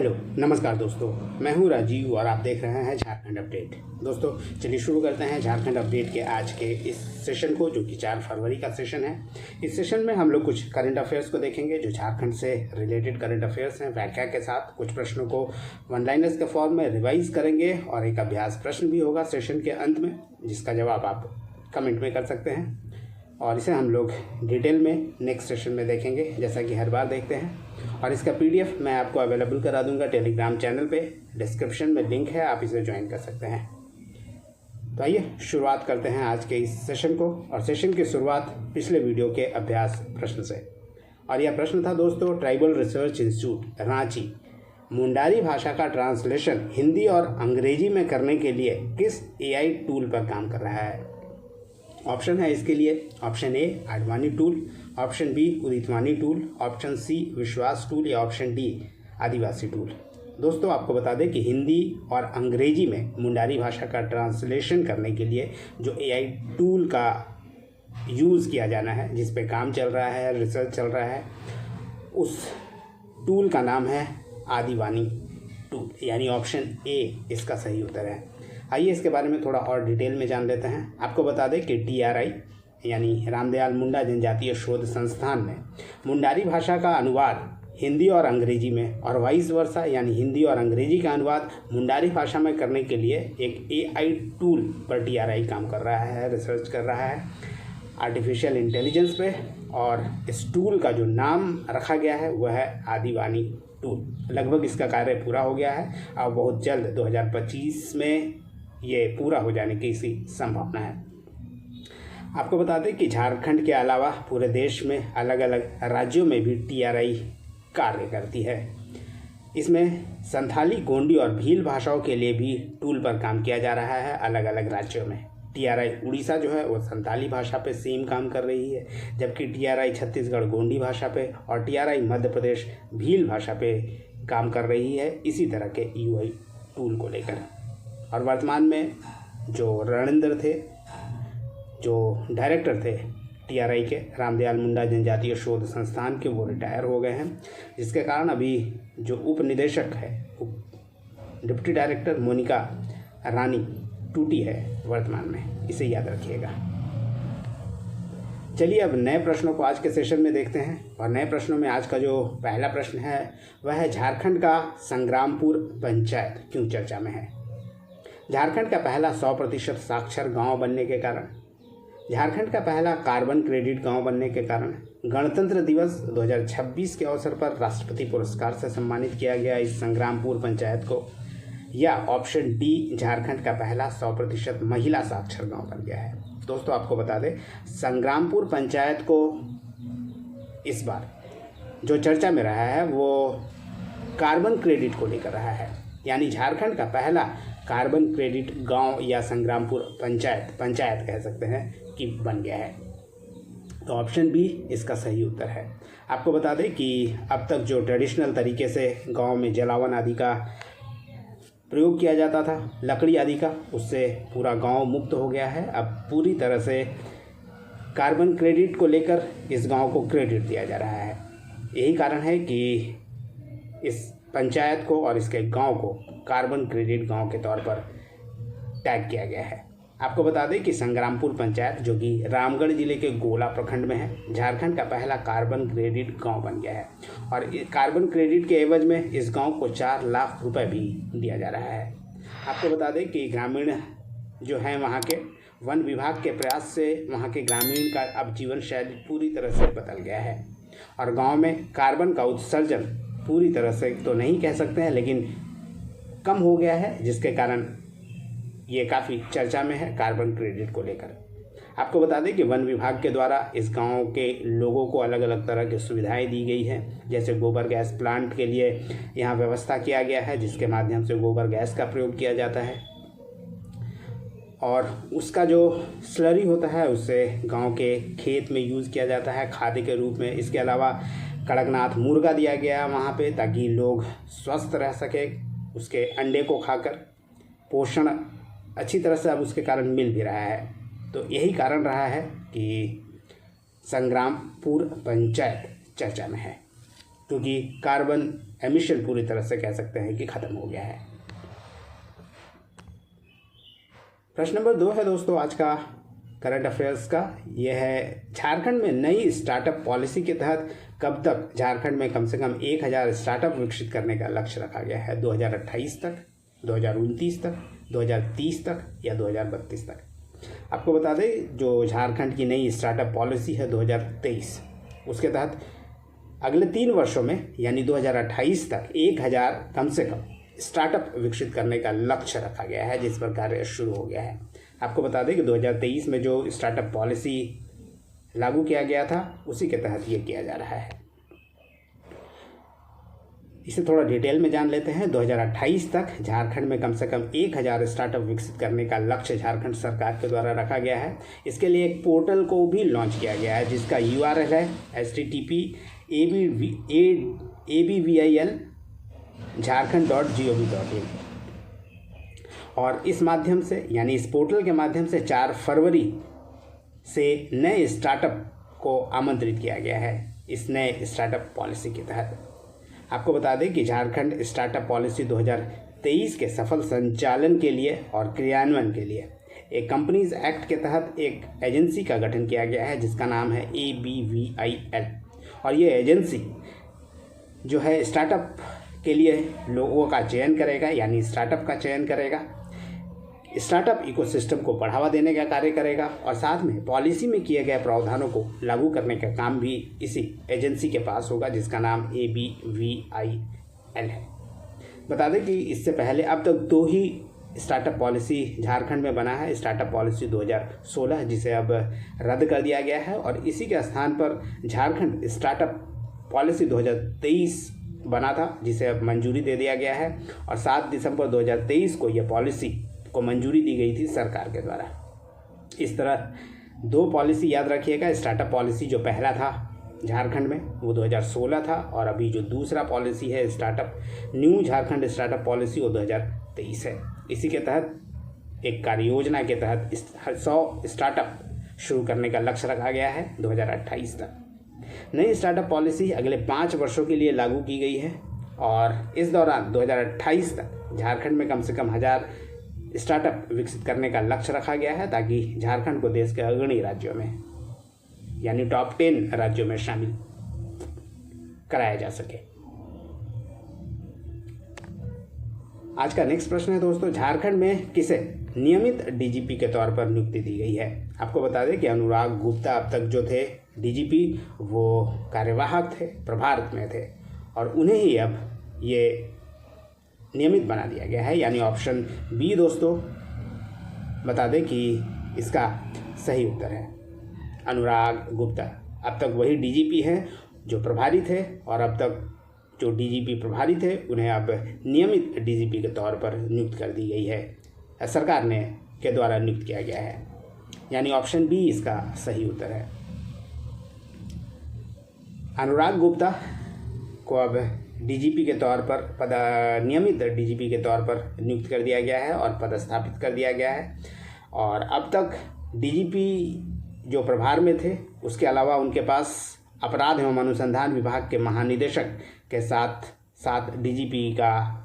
Hello नमस्कार दोस्तों, मैं हूं राजीव और आप देख रहे हैं झारखंड अपडेट। दोस्तों चलिए शुरू करते हैं झारखंड अपडेट के आज के इस सेशन को, जो कि 4 फरवरी का सेशन है। इस सेशन में हम लोग कुछ करंट अफेयर्स को देखेंगे जो झारखंड से रिलेटेड करंट अफेयर्स हैं। व्याख्या के साथ कुछ प्रश्नों को वन लाइनर्स के फॉर्म में रिवाइज करेंगे और एक अभ्यास प्रश्न भी होगा सेशन के अंत में, जिसका जवाब आप कमेंट में कर सकते हैं और इसे हम लोग डिटेल में नेक्स्ट सेशन में देखेंगे, जैसा कि हर बार देखते हैं। और इसका पीडीएफ मैं आपको अवेलेबल करा दूंगा टेलीग्राम चैनल पे, डिस्क्रिप्शन में लिंक है, आप इसे ज्वाइन कर सकते हैं। तो आइए शुरुआत करते हैं आज के इस सेशन को। और सेशन की शुरुआत पिछले वीडियो के अभ्यास प्रश्न से। और यह प्रश्न था दोस्तों, tribal research institute Ranchi Mundari भाषा का ट्रांसलेशन हिंदी और अंग्रेजी में करने के लिए किस एआई टूल पर काम कर रहा है। ऑप्शन है इसके लिए, option A Advani tool, option B उदितवाणी टूल, ऑप्शन सी विश्वास टूल या ऑप्शन डी आदिवासी टूल। दोस्तों आपको बता दें कि हिंदी और अंग्रेजी में मुंडारी भाषा का ट्रांसलेशन करने के लिए जो एआई टूल का यूज़ किया जाना है, जिस पे काम चल रहा है, रिसर्च चल रहा है, उस टूल का नाम है आदिवाणी टूल, यानी ऑप्शन ए इसका सही उत्तर है। आइए इसके बारे में थोड़ा और डिटेल में जान लेते हैं। आपको बता दें कि TRI यानी रामदयाल मुंडा जनजातीय शोध संस्थान में मुंडारी भाषा का अनुवाद हिंदी और अंग्रेजी में और वाइस वर्सा यानी हिंदी और अंग्रेजी का अनुवाद मुंडारी भाषा में करने के लिए एक AI टूल पर TRI काम कर रहा है, रिसर्च कर रहा है आर्टिफिशियल इंटेलिजेंस पे। और इस टूल का जो नाम रखा गया है वह है आदिवाणी टूल। लगभग इसका कार्य पूरा हो गया है, अब बहुत जल्द 2025 में ये पूरा हो जाने की इसी संभावना है। आपको बता दें कि झारखंड के अलावा पूरे देश में अलग अलग राज्यों में भी TRI कार्य करती है। इसमें संथाली, गोंडी और भील भाषाओं के लिए भी टूल पर काम किया जा रहा है अलग अलग राज्यों में। TRI उड़ीसा जो है वो संथाली भाषा पे सेम काम कर रही है, जबकि TRI छत्तीसगढ़ गोंडी भाषा पे और TRI मध्य प्रदेश भील भाषा पे काम कर रही है इसी तरह के UI टूल को लेकर। और वर्तमान में जो रणेंद्र थे, जो डायरेक्टर थे TRI के रामदयाल मुंडा जनजातीय शोध संस्थान के, वो रिटायर हो गए हैं, जिसके कारण अभी जो उप निदेशक है, डिप्टी डायरेक्टर मोनिका रानी टूटी है वर्तमान में, इसे याद रखिएगा। चलिए अब नए प्रश्नों को आज के सेशन में देखते हैं। और नए प्रश्नों में आज का जो पहला प्रश्न है वह है, झारखंड का संग्रामपुर पंचायत क्यों चर्चा में है। झारखंड का पहला 100% साक्षर गांव बनने के कारण, झारखंड का पहला कार्बन क्रेडिट गांव बनने के कारण, गणतंत्र दिवस 2026 के अवसर पर राष्ट्रपति पुरस्कार से सम्मानित किया गया इस संग्रामपुर पंचायत को, या ऑप्शन डी झारखंड का पहला 100% महिला साक्षर गांव बन गया है। दोस्तों आपको बता दें, संग्रामपुर पंचायत को इस बार जो चर्चा में रहा है वो कार्बन क्रेडिट को लेकर रहा है, यानी झारखंड का पहला कार्बन क्रेडिट गांव या संग्रामपुर पंचायत कह सकते हैं कि बन गया है। तो ऑप्शन बी इसका सही उत्तर है। आपको बता दें कि अब तक जो ट्रेडिशनल तरीके से गांव में जलावन आदि का प्रयोग किया जाता था, लकड़ी आदि का, उससे पूरा गांव मुक्त हो गया है। अब पूरी तरह से कार्बन क्रेडिट को लेकर इस गांव को क्रेडिट दिया जा रहा है। यही कारण है कि इस पंचायत को और इसके गांव को कार्बन क्रेडिट गांव के तौर पर टैग किया गया है। आपको बता दें कि संग्रामपुर पंचायत, जो कि रामगढ़ जिले के गोला प्रखंड में है, झारखंड का पहला कार्बन क्रेडिट गांव बन गया है। और कार्बन क्रेडिट के एवज में इस गांव को 4 लाख रुपए भी दिया जा रहा है। आपको बता दें कि ग्रामीण जो हैं वहाँ के, वन विभाग के प्रयास से वहाँ के ग्रामीण का अब जीवन शैली पूरी तरह से बदल गया है और गाँव में कार्बन का उत्सर्जन पूरी तरह से तो नहीं कह सकते हैं, लेकिन कम हो गया है, जिसके कारण ये काफ़ी चर्चा में है कार्बन क्रेडिट को लेकर। आपको बता दें कि वन विभाग के द्वारा इस गांव के लोगों को अलग अलग तरह की सुविधाएं दी गई हैं, जैसे गोबर गैस प्लांट के लिए यहाँ व्यवस्था किया गया है, जिसके माध्यम से गोबर गैस का प्रयोग किया जाता है और उसका जो स्लरी होता है उससे गाँव के खेत में यूज़ किया जाता है खाद के रूप में। इसके अलावा कड़कनाथ मुर्गा दिया गया वहाँ पे, ताकि लोग स्वस्थ रह सके, उसके अंडे को खाकर पोषण अच्छी तरह से अब उसके कारण मिल भी रहा है। तो यही कारण रहा है कि संग्रामपुर पंचायत चर्चा में है। क्योंकि कार्बन एमिशन पूरी तरह से कह सकते हैं कि ख़त्म हो गया है। प्रश्न नंबर 2 है दोस्तों आज का करंट अफेयर्स का। यह है झारखंड में नई स्टार्टअप पॉलिसी के तहत कब तक झारखंड में कम से कम 1000 स्टार्टअप विकसित करने का लक्ष्य रखा गया है? 2028 तक, 2029 तक, 2030 तक या 2032 तक? आपको बता दें जो झारखंड की नई स्टार्टअप पॉलिसी है 2023, उसके तहत अगले 3 वर्षों में यानी 2028 तक 1000 कम से कम स्टार्टअप विकसित करने का लक्ष्य रखा गया है, जिस पर कार्य शुरू हो गया है। आपको बता दें कि 2023 में जो स्टार्टअप पॉलिसी लागू किया गया था उसी के तहत ये किया जा रहा है। इसे थोड़ा डिटेल में जान लेते हैं। 2028 तक झारखंड में कम से कम 1000 स्टार्टअप विकसित करने का लक्ष्य झारखंड सरकार के द्वारा रखा गया है। इसके लिए एक पोर्टल को भी लॉन्च किया गया है जिसका URL है http://abvil.jharkhand.gov.in और इस माध्यम से यानी इस पोर्टल के माध्यम से 4 फरवरी से नए स्टार्टअप को आमंत्रित किया गया है इस नए स्टार्टअप पॉलिसी के तहत। आपको बता दें कि झारखंड स्टार्टअप पॉलिसी 2023 के सफल संचालन के लिए और क्रियान्वयन के लिए एक कंपनीज एक्ट के तहत एक एजेंसी का गठन किया गया है जिसका नाम है ABVIL। और ये एजेंसी जो है स्टार्टअप के लिए लोगों का चयन करेगा, यानी स्टार्टअप का चयन करेगा, स्टार्टअप इकोसिस्टम को बढ़ावा देने का कार्य करेगा और साथ में पॉलिसी में किए गए प्रावधानों को लागू करने का काम भी इसी एजेंसी के पास होगा जिसका नाम ABVIL है। बता दें कि इससे पहले अब तक 2 ही स्टार्टअप पॉलिसी झारखंड में बना है। स्टार्टअप पॉलिसी 2016 जिसे अब रद्द कर दिया गया है और इसी के स्थान पर झारखंड स्टार्टअप पॉलिसी 2023 बना था जिसे अब मंजूरी दे दिया गया है और 7 दिसंबर 2023 को यह पॉलिसी को मंजूरी दी गई थी सरकार के द्वारा। इस तरह 2 पॉलिसी याद रखिएगा। स्टार्टअप पॉलिसी जो पहला था झारखंड में वो 2016 था और अभी जो दूसरा पॉलिसी है startup new Jharkhand startup policy वो 2023 है। इसी के तहत एक कार्य योजना के तहत 100 स्टार्टअप शुरू करने का लक्ष्य रखा गया है 2028 तक। नई स्टार्टअप पॉलिसी अगले 5 वर्षों के लिए लागू की गई है और इस दौरान 2028 तक झारखंड में कम से कम 1000 स्टार्टअप विकसित करने का लक्ष्य रखा गया है ताकि झारखंड को देश के अग्रणी राज्यों में यानी टॉप 10 राज्यों में शामिल कराया जा सके। आज का नेक्स्ट प्रश्न है दोस्तों, झारखंड में किसे नियमित DGP के तौर पर नियुक्ति दी गई है? आपको बता दें कि अनुराग गुप्ता अब तक जो थे DGP वो कार्यवाहक थे, प्रभार में थे और उन्हें ही अब ये नियमित बना दिया गया है, यानी ऑप्शन बी दोस्तों बता दें कि इसका सही उत्तर है अनुराग गुप्ता। अब तक वही DGP हैं जो प्रभारी थे और अब तक जो DGP प्रभारी थे उन्हें अब नियमित DGP के तौर पर नियुक्त कर दी गई है, सरकार ने के द्वारा नियुक्त किया गया है, यानी ऑप्शन बी इसका सही उत्तर है। अनुराग गुप्ता को अब DGP के तौर पर नियमित DGP के तौर पर नियुक्त कर दिया गया है और पदस्थापित कर दिया गया है और अब तक DGP जो प्रभार में थे उसके अलावा उनके पास अपराध एवं अनुसंधान विभाग के महानिदेशक के साथ साथ DGP का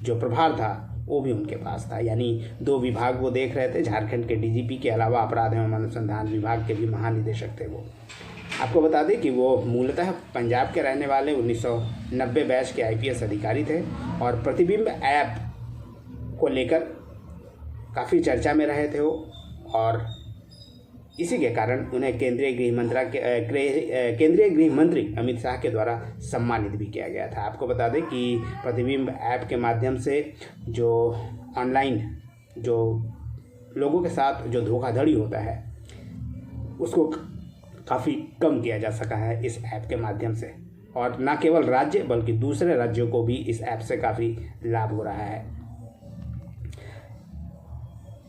जो प्रभार था वो भी उनके पास था, यानी 2 विभाग वो देख रहे थे। झारखंड के DGP के अलावा अपराध एवं अनुसंधान विभाग के भी महानिदेशक थे वो। आपको बता दें कि वो मूलतः पंजाब के रहने वाले 1990 बैच के IPS अधिकारी थे और प्रतिबिंब ऐप को लेकर काफ़ी चर्चा में रहे थे वो और इसी के कारण उन्हें केंद्रीय गृह मंत्री अमित शाह के द्वारा सम्मानित भी किया गया था। आपको बता दें कि प्रतिबिंब ऐप के माध्यम से जो ऑनलाइन जो लोगों के साथ जो धोखाधड़ी होता है उसको काफ़ी कम किया जा सका है इस ऐप के माध्यम से और न केवल राज्य बल्कि दूसरे राज्यों को भी इस ऐप से काफ़ी लाभ हो रहा है।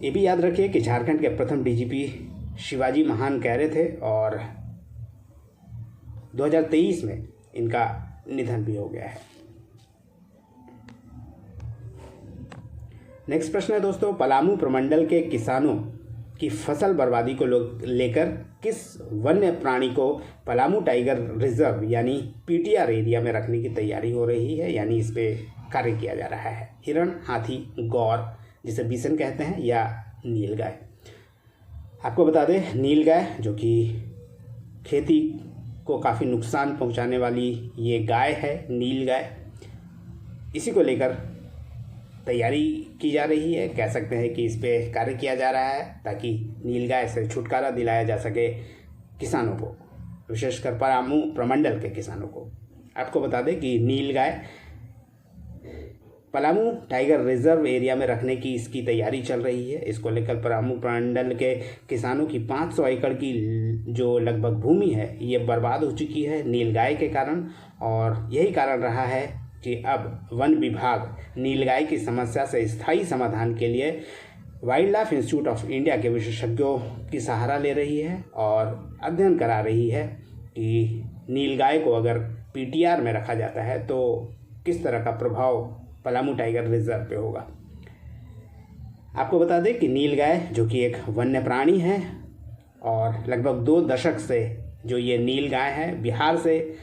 ये भी याद रखिए कि झारखंड के प्रथम DGP शिवाजी महान कैरे थे और 2023 में इनका निधन भी हो गया है। नेक्स्ट प्रश्न है दोस्तों, पलामू प्रमंडल के किसानों कि फसल बर्बादी को लेकर किस वन्य प्राणी को पलामू टाइगर रिजर्व यानी पीटीआर एरिया में रखने की तैयारी हो रही है, यानी इस पे कार्य किया जा रहा है। हिरण, हाथी, गौर जिसे बिसन कहते हैं, या नीलगाय। आपको बता दें, नीलगाय जो कि खेती को काफ़ी नुकसान पहुंचाने वाली ये गाय है, नीलगाय, इसी को लेकर तैयारी की जा रही है। कह सकते हैं कि इस पे कार्य किया जा रहा है ताकि नीलगाय से छुटकारा दिलाया जा सके किसानों को, विशेषकर पलामू प्रमंडल के किसानों को। आपको बता दें कि नीलगाय पलामू टाइगर रिजर्व एरिया में रखने की इसकी तैयारी चल रही है। इसको लेकर पलामू प्रमंडल के किसानों की 500 एकड़ की जो लगभग भूमि है ये बर्बाद हो चुकी है नीलगाय के कारण, और यही कारण रहा है कि अब वन विभाग नीलगाय की समस्या से स्थायी समाधान के लिए wild life institute of India के विशेषज्ञों की सहारा ले रही है और अध्ययन करा रही है कि नीलगाय को अगर पीटीआर में रखा जाता है तो किस तरह का प्रभाव पलामू टाइगर रिजर्व पे होगा। आपको बता दें कि नीलगाय जो कि एक वन्य प्राणी है और लगभग 2 दशक से जो ये नीलगाय है बिहार से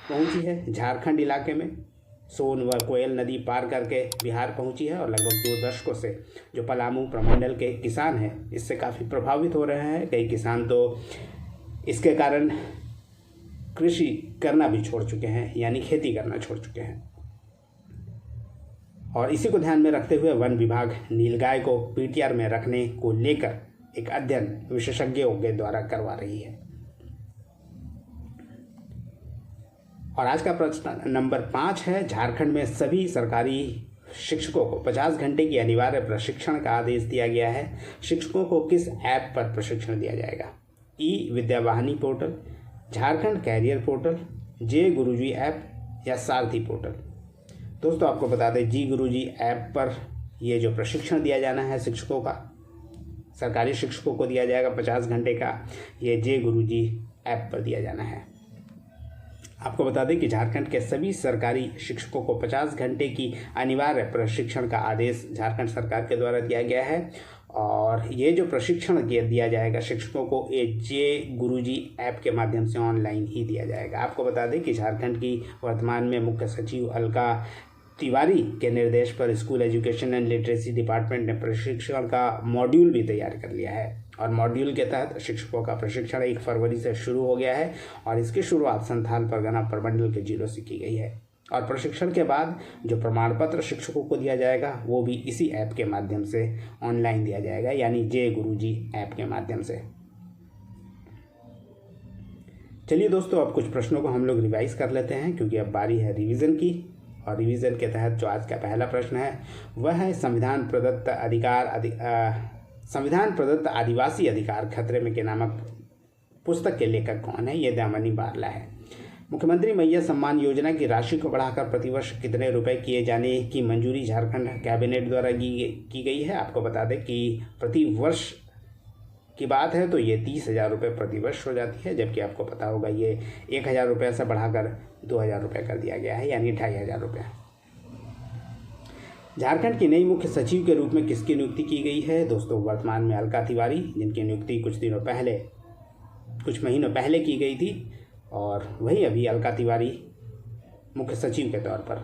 पहुंची है, झारखंड इलाके में सोन व कोयल नदी पार करके बिहार पहुंची है, और लगभग 2 दशकों से जो पलामू प्रमंडल के किसान हैं इससे काफ़ी प्रभावित हो रहे हैं। कई किसान तो इसके कारण कृषि करना भी छोड़ चुके हैं, यानी खेती करना छोड़ चुके हैं। और इसी को ध्यान में रखते हुए वन विभाग नीलगाय को पीटीआर में रखने को लेकर एक अध्ययन विशेषज्ञों के द्वारा करवा रही है। और आज का प्रश्न नंबर 5 है, झारखंड में सभी सरकारी शिक्षकों को 50 घंटे की अनिवार्य प्रशिक्षण का आदेश दिया गया है। शिक्षकों को किस ऐप पर प्रशिक्षण दिया जाएगा? ई Vidyavahini portal, Jharkhand career portal, जे गुरुजी ऐप या सारथी पोर्टल। दोस्तों आपको बता दें, जी गुरुजी ऐप पर ये जो प्रशिक्षण दिया जाना है शिक्षकों का, सरकारी शिक्षकों को दिया जाएगा 50 घंटे का, ये जे गुरुजी ऐप पर दिया जाना है। आपको बता दें कि झारखंड के सभी सरकारी शिक्षकों को 50 घंटे की अनिवार्य प्रशिक्षण का आदेश झारखंड सरकार के द्वारा दिया गया है, और ये जो प्रशिक्षण दिया जाएगा शिक्षकों को ये जे गुरुजी ऐप के माध्यम से ऑनलाइन ही दिया जाएगा। आपको बता दें कि झारखंड की वर्तमान में मुख्य सचिव अलका तिवारी के निर्देश पर school education and literacy department ने प्रशिक्षण का मॉड्यूल भी तैयार कर लिया है, और मॉड्यूल के तहत शिक्षकों का प्रशिक्षण 1 फरवरी से शुरू हो गया है, और इसकी शुरुआत संथाल परगना प्रमंडल के जिलों से की गई है। और प्रशिक्षण के बाद जो प्रमाण पत्र शिक्षकों को दिया जाएगा वो भी इसी ऐप के माध्यम से ऑनलाइन दिया जाएगा, यानी जे गुरुजी ऐप के माध्यम से। चलिए दोस्तों, अब कुछ प्रश्नों को हम लोग रिवाइज कर लेते हैं, क्योंकि अब बारी है रिवीजन की। और रिवीजन के तहत जो आज का पहला प्रश्न है वह है संविधान प्रदत्त आदिवासी अधिकार खतरे में के नामक पुस्तक के लेखक कौन है? ये दामनी बारला है। मुख्यमंत्री मैया सम्मान योजना की राशि को बढ़ाकर प्रतिवर्ष कितने रुपए किए जाने की मंजूरी झारखंड कैबिनेट द्वारा की गई है? आपको बता दें कि प्रति वर्ष की बात है तो ये 30,000 रुपये प्रतिवर्ष हो जाती है, जबकि आपको पता होगा ये 1,000 रुपये से बढ़ाकर 2,000 रुपये कर दिया गया है, यानी 2,500 रुपये। झारखंड की नई मुख्य सचिव के रूप में किसकी नियुक्ति की गई है? दोस्तों वर्तमान में अलका तिवारी, जिनकी नियुक्ति कुछ महीनों पहले की गई थी, और वही अभी अलका तिवारी मुख्य सचिव के तौर पर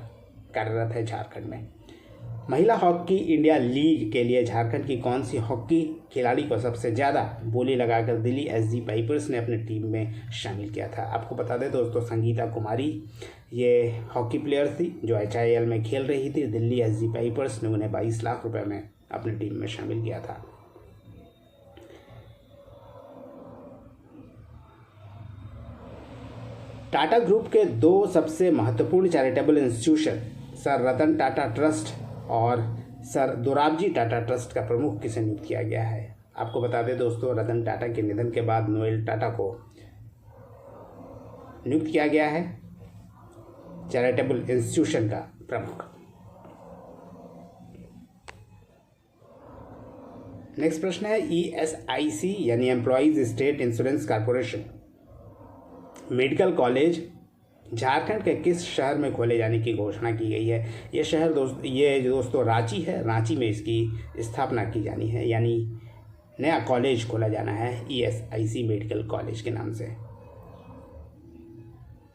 कार्यरत है झारखंड में। महिला हॉकी इंडिया लीग के लिए झारखंड की कौन सी हॉकी खिलाड़ी को सबसे ज़्यादा बोली लगाकर दिल्ली एसजी पाइपर्स ने अपनी टीम में शामिल किया था? आपको बता दें दोस्तों, संगीता कुमारी ये हॉकी प्लेयर थी जो HIL में खेल रही थी। दिल्ली एसजी पाइपर्स ने उन्हें 22 लाख रुपए में अपनी टीम में शामिल किया था। टाटा ग्रुप के 2 सबसे महत्वपूर्ण charitable institution sir Ratan Tata trust और सर दोराबजी टाटा ट्रस्ट का प्रमुख किसे नियुक्त किया गया है? आपको बता दें दोस्तों, रतन टाटा के निधन के बाद नोएल टाटा को नियुक्त किया गया है चैरिटेबल इंस्टीट्यूशन का प्रमुख। नेक्स्ट प्रश्न है, ESIC यानी employees state insurance corporation medical college Jharkhand के किस शहर में खोले जाने की घोषणा की गई है? ये शहर दोस्तों रांची है। रांची में इसकी स्थापना की जानी है, यानी नया कॉलेज खोला जाना है ESIC मेडिकल कॉलेज के नाम से।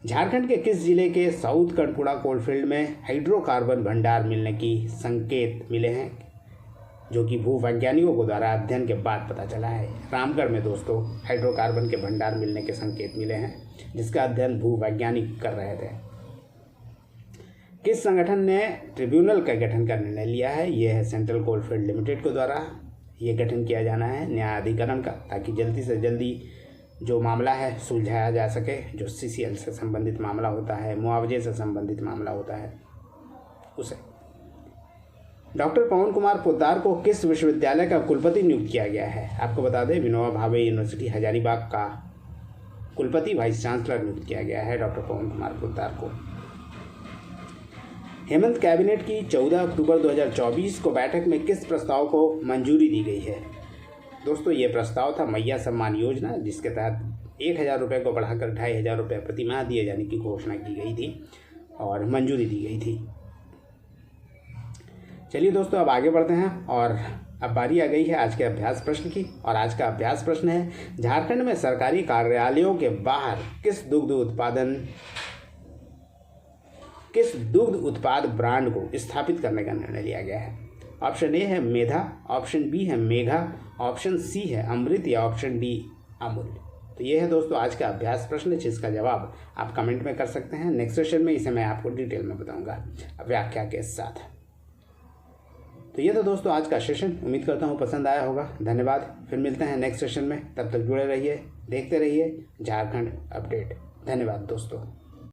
झारखंड के किस जिले के साउथ कटपुड़ा कोलफील्ड में हाइड्रोकार्बन भंडार मिलने की संकेत मिले हैं, जो कि भूवैज्ञानिकों को द्वारा अध्ययन के बाद पता चला है। रामगढ़ में दोस्तों हाइड्रोकार्बन के भंडार मिलने के संकेत मिले हैं, जिसका अध्ययन भूवैज्ञानिक कर रहे थे। किस संगठन ने ट्रिब्यूनल का गठन का निर्णय लिया है? यह है सेंट्रल कोलफील्ड लिमिटेड के द्वारा ये गठन किया जाना है न्यायाधिकरण का, ताकि जल्दी से जल्दी जो मामला है सुलझाया जा सके। जो CCL से संबंधित मामला होता है, मुआवजे से संबंधित मामला होता है, उसे। डॉक्टर पवन कुमार पोद्दार को किस विश्वविद्यालय का कुलपति नियुक्त किया गया है? आपको बता दें, विनोबा भावे यूनिवर्सिटी हजारीबाग का कुलपति वाइस चांसलर नियुक्त किया गया है डॉक्टर पवन कुमार पोद्दार को। हेमंत कैबिनेट की 14 अक्टूबर 2024 को बैठक में किस प्रस्ताव को मंजूरी दी गई है? दोस्तों ये प्रस्ताव था मैया सम्मान योजना, जिसके तहत 1,000 रुपये को बढ़ाकर 2,500 रुपये प्रति माह दिए जाने की घोषणा की गई थी और मंजूरी दी गई थी। चलिए दोस्तों अब आगे बढ़ते हैं और अब बारी आ गई है आज के अभ्यास प्रश्न की। और आज का अभ्यास प्रश्न है, झारखंड में सरकारी कार्यालयों के बाहर किस दुग्ध उत्पाद ब्रांड को स्थापित करने का निर्णय लिया गया है? ऑप्शन ए है मेधा, ऑप्शन बी है मेघा, ऑप्शन सी है अमृत या ऑप्शन डी अमूल। तो ये है दोस्तों आज का अभ्यास प्रश्न, जिसका जवाब आप कमेंट में कर सकते हैं। नेक्स्ट सेशन में इसे मैं आपको डिटेल में बताऊंगा व्याख्या के साथ। तो ये तो दोस्तों आज का सेशन, उम्मीद करता हूँ पसंद आया होगा। धन्यवाद, फिर मिलते हैं नेक्स्ट सेशन में। तब तक जुड़े रहिए, देखते रहिए झारखंड अपडेट। धन्यवाद दोस्तों।